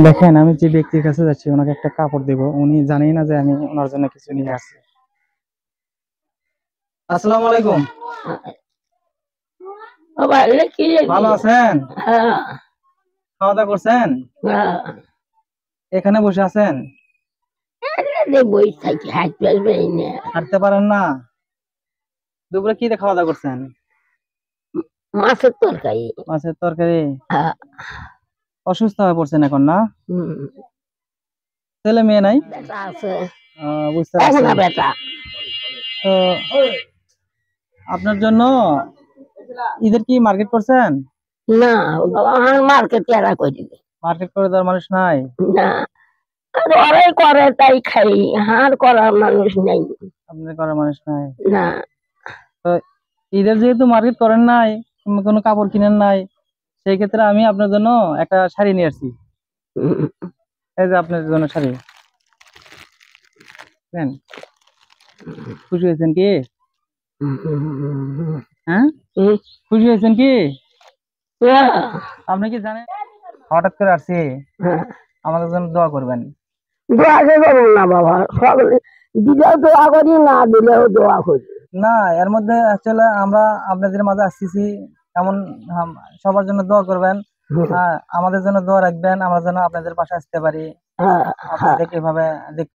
দেখেন, আমি যে ব্যক্তির কাছে যাচ্ছি ওনাকে একটা কাপড় দেব, উনি জানেই না যে আমি ওনার জন্য কিছু নিয়ে আসছি। আসসালামু আলাইকুম। ভালো আছেন? খাওয়া দাওয়া করছেন? এখানে বসে আছেন? হাঁটতে পারেন না? দুপুরে কি দিয়ে খাওয়া দাওয়া করছেন? মাছের তরকারি। মাছের তরকারি। অসুস্থ হয়ে পড়ছেন এখন, না? ছেলে মেয়ে নাই? বুঝতে পারছি। তো আপনার জন্য ঈদের কি মার্কেট করছেন? না, মার্কেট এরা করে মার্কেট করে দেওয়ার মানুষ নাই? না, ওরাই করে তাই খাই, হার করার মানুষ নেই। আপনার করার মানুষ নাই? না। তো ঈদের যেহেতু মার্কেট করেন নাই, কোনো কাপড় কিনেন নাই, সেই ক্ষেত্রে আমি আপনার জন্য একটা শাড়ি নিয়ে আসছি। এই যে আপনার জন্য শাড়ি। খুশি হয়েছেন কি? হ্যাঁ, খুশি হয়েছেন কি? আপনি কি জানেন হঠাৎ করে আসছি, আমাদের জন্য দোয়া করবেন। দোয়া করবো না বাবা, সকলে দিলেও দোয়া করি, না দিলেও দোয়া করি। না, এর মধ্যে আসলে আমরা আপনাদের মাঝে আসতেছি, এমন সবার জন্য দোয়া করবেন। আমাদের জন্য দোয়া রাখবেন, আমরা যেন আপনাদের পাশে আসতে পারি। আপনাদের এভাবে